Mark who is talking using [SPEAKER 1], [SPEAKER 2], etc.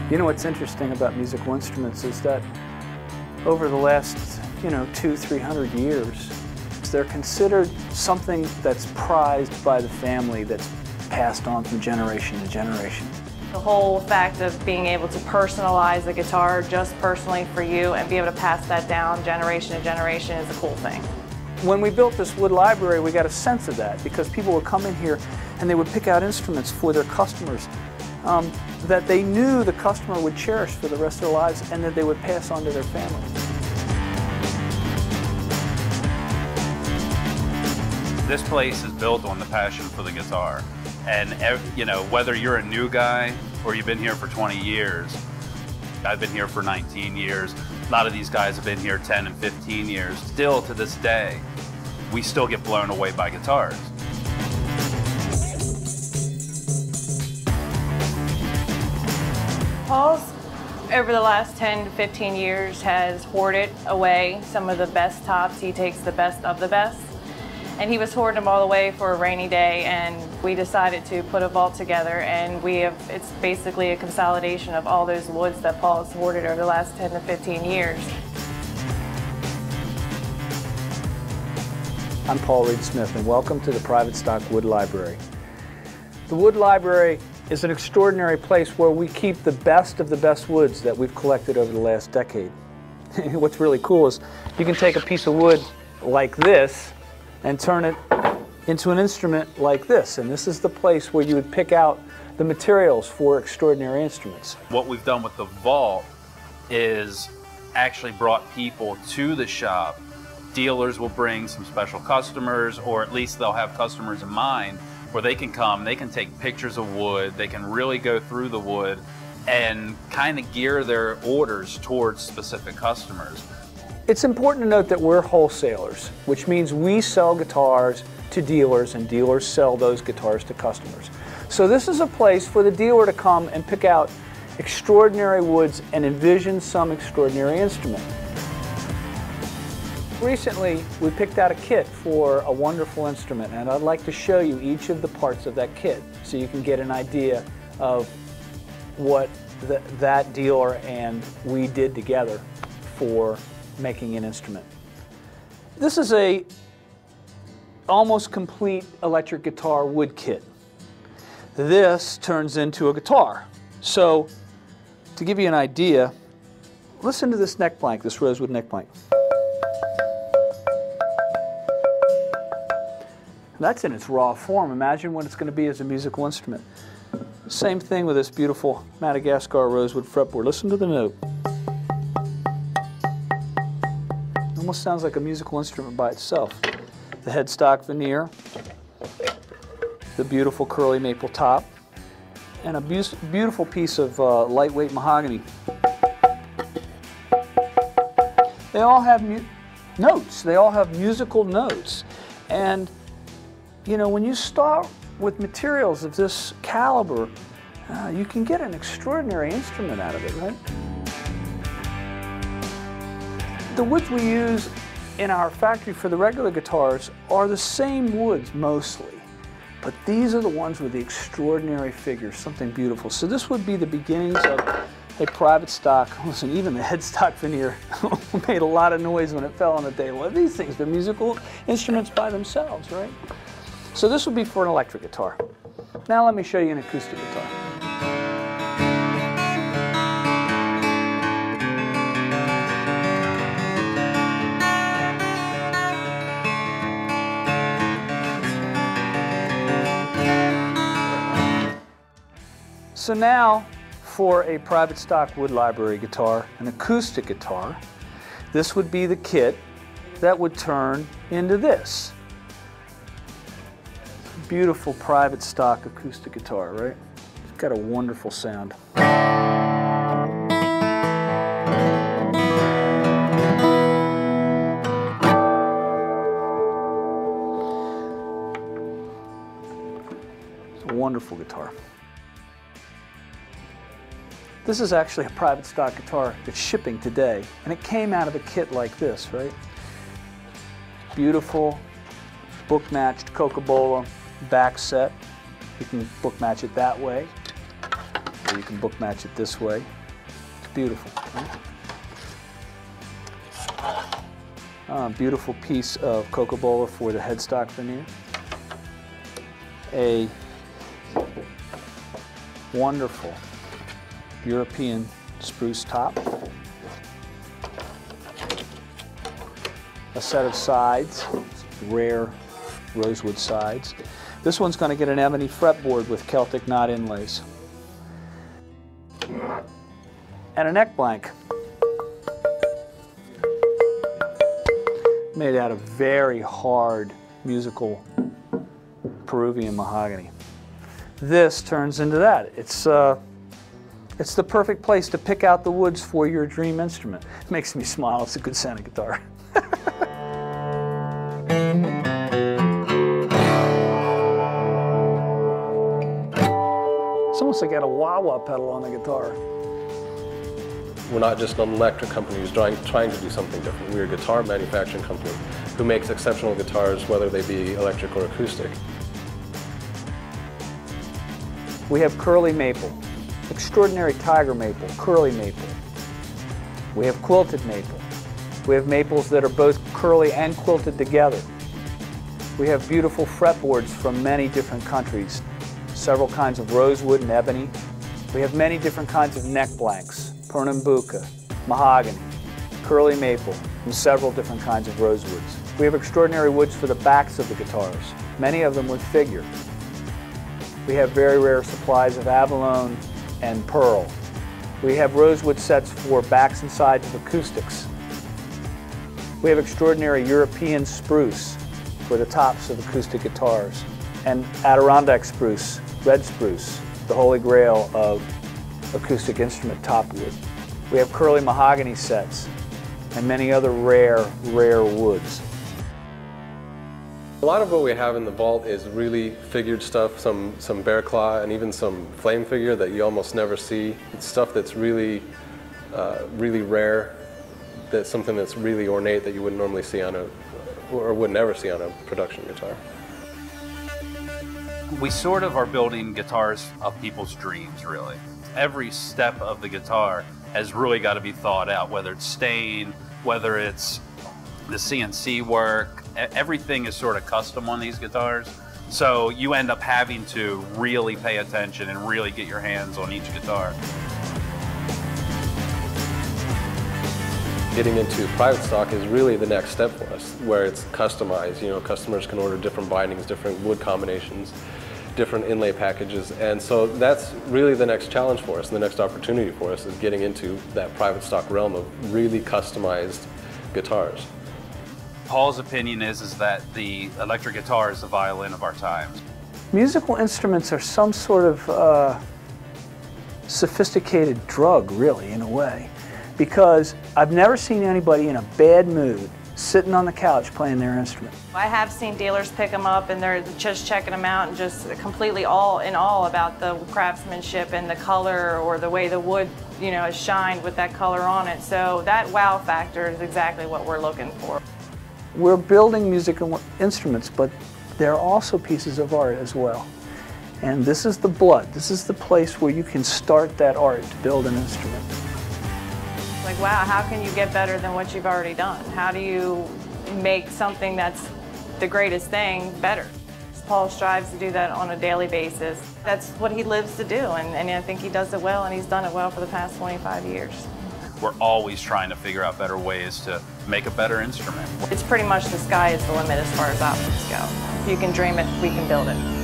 [SPEAKER 1] You know what's interesting about musical instruments is that over the last, 200-300 years, they're considered something that's prized by the family, that's passed on from generation to generation.
[SPEAKER 2] The whole fact of being able to personalize a guitar just personally for you and be able to pass that down generation to generation is a cool thing.
[SPEAKER 1] When we built this wood library, we got a sense of that because people would come in here and they would pick out instruments for their customers that they knew the customer would cherish for the rest of their lives and that they would pass on to their family.
[SPEAKER 3] This place is built on the passion for the guitar. And whether you're a new guy or you've been here for 20 years, I've been here for 19 years, a lot of these guys have been here 10 and 15 years. Still to this day, we still get blown away by guitars.
[SPEAKER 2] Paul's, over the last 10 to 15 years, has hoarded away some of the best tops. He takes the best of the best. And he was hoarding them all away for a rainy day, and we decided to put a vault together, and it's basically a consolidation of all those woods that Paul has hoarded over the last 10 to 15 years.
[SPEAKER 1] I'm Paul Reed Smith, and welcome to the Private Stock Wood Library. The Wood Library is an extraordinary place where we keep the best of the best woods that we've collected over the last decade. What's really cool is you can take a piece of wood like this and turn it into an instrument like this. And this is the place where you would pick out the materials for extraordinary instruments.
[SPEAKER 3] What we've done with the vault is actually brought people to the shop. Dealers will bring some special customers, or at least they'll have customers in mind, where they can come, they can take pictures of wood, they can really go through the wood and kind of gear their orders towards specific customers.
[SPEAKER 1] It's important to note that we're wholesalers, which means we sell guitars to dealers and dealers sell those guitars to customers. So this is a place for the dealer to come and pick out extraordinary woods and envision some extraordinary instrument. Recently, we picked out a kit for a wonderful instrument, and I'd like to show you each of the parts of that kit so you can get an idea of what that dealer and we did together for making an instrument. This is a almost complete electric guitar wood kit. This turns into a guitar. So to give you an idea, listen to this neck blank, this rosewood neck blank. That's in its raw form. Imagine what it's going to be as a musical instrument. Same thing with this beautiful Madagascar rosewood fretboard. Listen to the note. Almost sounds like a musical instrument by itself. The headstock veneer, the beautiful curly maple top, and a beautiful piece of lightweight mahogany. They all have notes. They all have musical notes. And when you start with materials of this caliber, you can get an extraordinary instrument out of it, right? The woods we use in our factory for the regular guitars are the same woods mostly, but these are the ones with the extraordinary figures, something beautiful. So this would be the beginnings of a private stock. Listen, even the headstock veneer made a lot of noise when it fell on the table. These things, they're musical instruments by themselves, right? So this would be for an electric guitar. Now let me show you an acoustic guitar. So now for a private stock wood library guitar, an acoustic guitar, this would be the kit that would turn into this. Beautiful private stock acoustic guitar, right? It's got a wonderful sound. It's a wonderful guitar. This is actually a private stock guitar that's shipping today, and it came out of a kit like this, right? Beautiful, book-matched Coca-Cola back set. You can book match it that way, or you can book match it this way. beautiful. Beautiful piece of cocoa for the headstock veneer. A wonderful European spruce top. A set of sides, rare rosewood sides. This one's going to get an ebony fretboard with Celtic knot inlays. And a neck blank. Made out of very hard musical Peruvian mahogany. This turns into that. It's the perfect place to pick out the woods for your dream instrument. It makes me smile. It's a good sounding guitar. It's almost like I got a wah-wah pedal on the guitar.
[SPEAKER 4] We're not just an electric company who's trying to do something different. We're a guitar manufacturing company who makes exceptional guitars, whether they be electric or acoustic.
[SPEAKER 1] We have curly maple, extraordinary tiger maple, curly maple. We have quilted maple. We have maples that are both curly and quilted together. We have beautiful fretboards from many different countries, several kinds of rosewood and ebony. We have many different kinds of neck blanks, Pernambuco, mahogany, curly maple, and several different kinds of rosewoods. We have extraordinary woods for the backs of the guitars, many of them with figure. We have very rare supplies of abalone and pearl. We have rosewood sets for backs and sides of acoustics. We have extraordinary European spruce for the tops of acoustic guitars, and Adirondack spruce, red spruce, the holy grail of acoustic instrument top wood. We have curly mahogany sets and many other rare woods.
[SPEAKER 4] A lot of what we have in the vault is really figured stuff, some bear claw and even some flame figure that you almost never see. It's stuff that's really rare, that's something that's really ornate that you wouldn't normally see on or would never see on a production guitar.
[SPEAKER 3] We sort of are building guitars of people's dreams, really. Every step of the guitar has really got to be thought out, whether it's stain, whether it's the CNC work. Everything is sort of custom on these guitars. So you end up having to really pay attention and really get your hands on each guitar.
[SPEAKER 4] Getting into private stock is really the next step for us, where it's customized. You know, customers can order different bindings, different wood combinations, different inlay packages, and so that's really the next challenge for us. The next opportunity for us is getting into that private stock realm of really customized guitars.
[SPEAKER 3] Paul's opinion is that the electric guitar is the violin of our times.
[SPEAKER 1] Musical instruments are some sort of sophisticated drug, really, in a way, because I've never seen anybody in a bad mood sitting on the couch playing their instrument.
[SPEAKER 2] I have seen dealers pick them up and they're just checking them out and just completely all in all about the craftsmanship and the color or the way the wood, you know, is shined with that color on it. So that wow factor is exactly what we're looking for.
[SPEAKER 1] We're building musical instruments, but they're also pieces of art as well. And this is the blood. This is the place where you can start that art to build an instrument.
[SPEAKER 2] Like, wow, how can you get better than what you've already done? How do you make something that's the greatest thing better? Paul strives to do that on a daily basis. That's what he lives to do, and I think he does it well, and he's done it well for the past 25 years.
[SPEAKER 3] We're always trying to figure out better ways to make a better instrument.
[SPEAKER 2] It's pretty much the sky is the limit as far as options go. If you can dream it, we can build it.